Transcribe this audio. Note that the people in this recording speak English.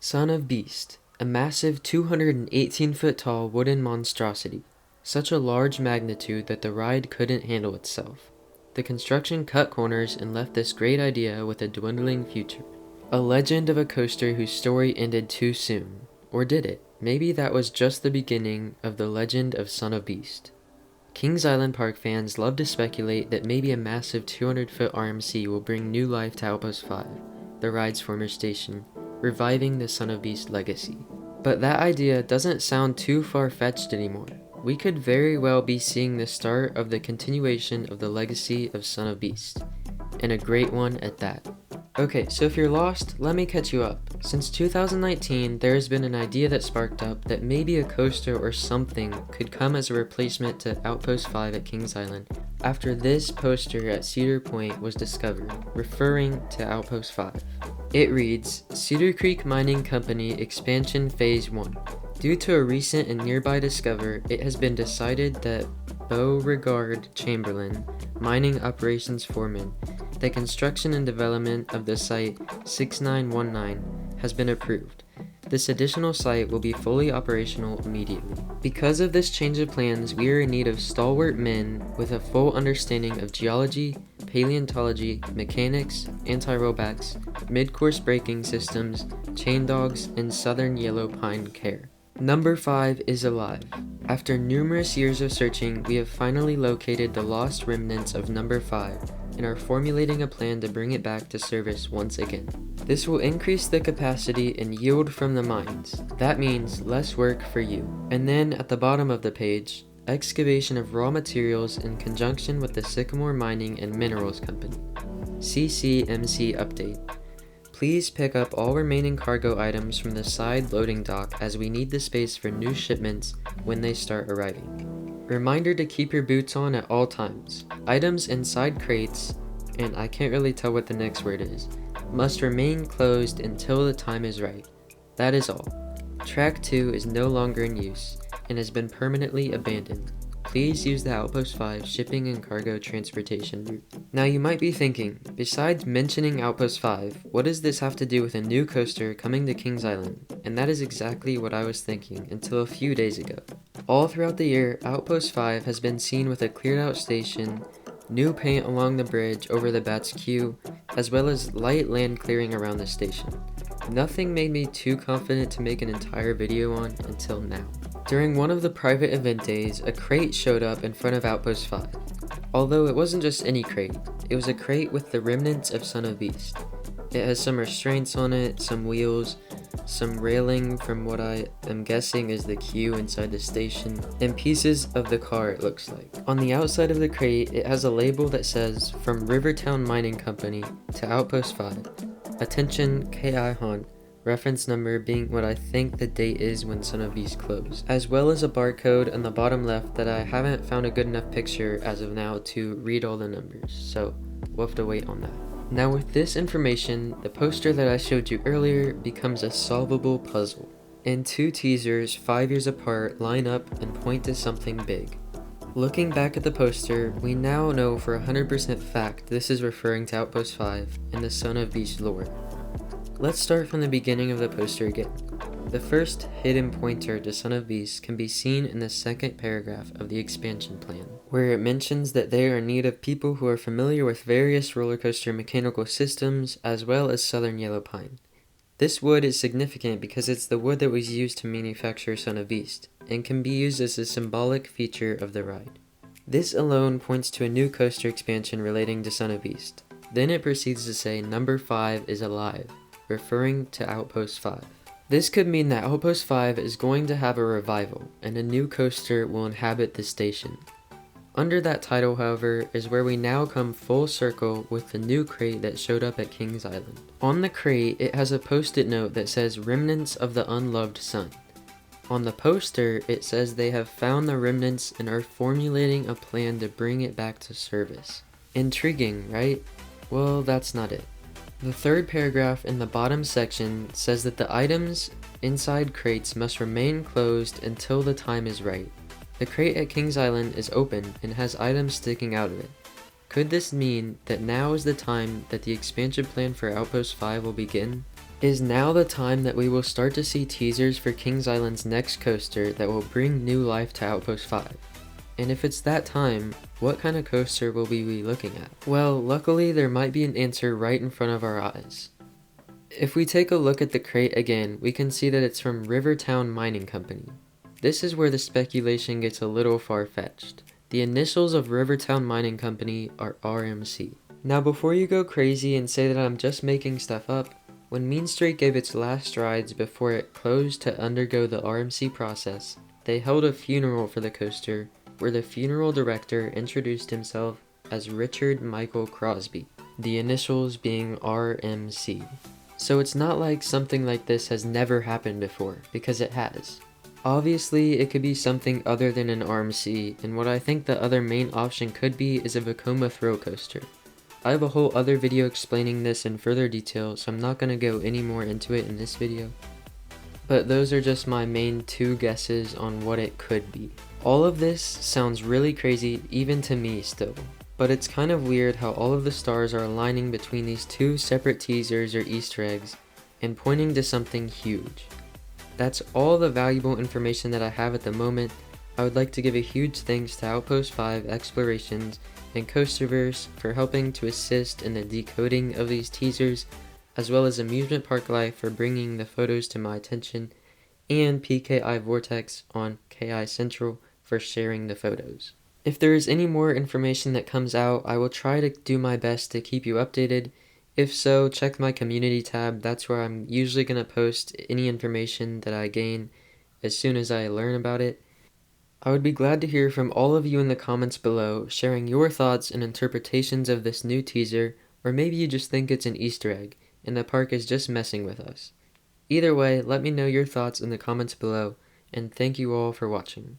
Son of Beast, a massive 218-foot tall wooden monstrosity, such a large magnitude that the ride couldn't handle itself. The construction cut corners and left this great idea with a dwindling future. A legend of a coaster whose story ended too soon. Or did it? Maybe that was just the beginning of the legend of Son of Beast. Kings Island Park fans love to speculate that maybe a massive 200-foot RMC will bring new life to Outpost 5, the ride's former station, reviving the Son of Beast legacy. But that idea doesn't sound too far-fetched anymore. We could very well be seeing the start of the continuation of the legacy of Son of Beast, and a great one at that. Okay, so if you're lost, let me catch you up. Since 2019, there has been an idea that sparked up that maybe a coaster or something could come as a replacement to Outpost 5 at Kings Island after this poster at Cedar Point was discovered, referring to Outpost 5. It reads, Cedar Creek Mining Company Expansion Phase 1. Due to a recent and nearby discovery, it has been decided that Beauregard Chamberlain, Mining Operations Foreman, the construction and development of the site 6919 has been approved. This additional site will be fully operational immediately. Because of this change of plans, we are in need of stalwart men with a full understanding of geology, paleontology, mechanics, anti-rollbacks, mid-course braking systems, chain dogs, and southern yellow pine care. Number 5 is alive. After numerous years of searching, we have finally located the lost remnants of Number 5 and are formulating a plan to bring it back to service once again. This will increase the capacity and yield from the mines. That means less work for you. And then at the bottom of the page, excavation of raw materials in conjunction with the Sycamore Mining and Minerals Company. CCMC update. Please pick up all remaining cargo items from the side loading dock as we need the space for new shipments when they start arriving. Reminder to keep your boots on at all times. Items inside crates, and I can't really tell what the next word is, must remain closed until the time is right. That is all. Track 2 is no longer in use and has been permanently abandoned. Please use the Outpost 5 shipping and cargo transportation route. Now you might be thinking, besides mentioning Outpost 5, what does this have to do with a new coaster coming to Kings Island? And that is exactly what I was thinking until a few days ago. All throughout the year, Outpost 5 has been seen with a cleared out station, new paint along the bridge over the Bats Queue, as well as light land clearing around the station. Nothing made me too confident to make an entire video on until now. During one of the private event days, a crate showed up in front of Outpost 5. Although it wasn't just any crate, it was a crate with the remnants of Son of Beast. It has some restraints on it, some wheels, some railing from what I am guessing is the queue inside the station, and pieces of the car it looks like. On the outside of the crate, it has a label that says, From Rivertown Mining Company to Outpost 5. Attention KI Hunt. Reference number being what I think the date is when Son of Beast closed, as well as a barcode on the bottom left that I haven't found a good enough picture as of now to read all the numbers, so we'll have to wait on that. Now with this information, the poster that I showed you earlier becomes a solvable puzzle, and two teasers 5 years apart line up and point to something big. Looking back at the poster, we now know for 100% fact this is referring to Outpost 5 and the Son of Beast lore. Let's start from the beginning of the poster again. The first hidden pointer to Son of Beast can be seen in the second paragraph of the expansion plan, where it mentions that they are in need of people who are familiar with various roller coaster mechanical systems as well as southern yellow pine. This wood is significant because it's the wood that was used to manufacture Son of Beast, and can be used as a symbolic feature of the ride. This alone points to a new coaster expansion relating to Son of Beast. Then it proceeds to say Number 5 is alive, referring to Outpost 5. This could mean that Outpost 5 is going to have a revival, and a new coaster will inhabit the station. Under that title, however, is where we now come full circle with the new crate that showed up at Kings Island. On the crate, it has a post-it note that says Remnants of the Unloved Son. On the poster, it says they have found the remnants and are formulating a plan to bring it back to service. Intriguing, right? Well, that's not it. The third paragraph in the bottom section says that the items inside crates must remain closed until the time is right. The crate at Kings Island is open and has items sticking out of it. Could this mean that now is the time that the expansion plan for Outpost 5 will begin? Is now the time that we will start to see teasers for Kings Island's next coaster that will bring new life to Outpost 5? And if it's that time, what kind of coaster will we be looking at? Well, luckily there might be an answer right in front of our eyes. If we take a look at the crate again, we can see that it's from Rivertown Mining Company. This is where the speculation gets a little far-fetched. The initials of Rivertown Mining Company are RMC. Now before you go crazy and say that I'm just making stuff up, when Mean Street gave its last rides before it closed to undergo the RMC process, they held a funeral for the coaster where the funeral director introduced himself as Richard Michael Crosby, the initials being RMC. So it's not like something like this has never happened before, because it has. Obviously, it could be something other than an RMC, and what I think the other main option could be is a Vekoma throw coaster. I have a whole other video explaining this in further detail, so I'm not going to go any more into it in this video. But those are just my main two guesses on what it could be. All of this sounds really crazy even to me still, but it's kind of weird how all of the stars are aligning between these two separate teasers or Easter eggs and pointing to something huge. That's all the valuable information that I have at the moment. I would like to give a huge thanks to Outpost 5 Explorations and Coasterverse for helping to assist in the decoding of these teasers, as well as Amusement Park Life for bringing the photos to my attention, and PKIvortex on KI Central for sharing the photos. If there is any more information that comes out, I will try to do my best to keep you updated. If so, check my community tab. That's where I'm usually going to post any information that I gain as soon as I learn about it. I would be glad to hear from all of you in the comments below, sharing your thoughts and interpretations of this new teaser, or maybe you just think it's an Easter egg, and the park is just messing with us. Either way, let me know your thoughts in the comments below, and thank you all for watching.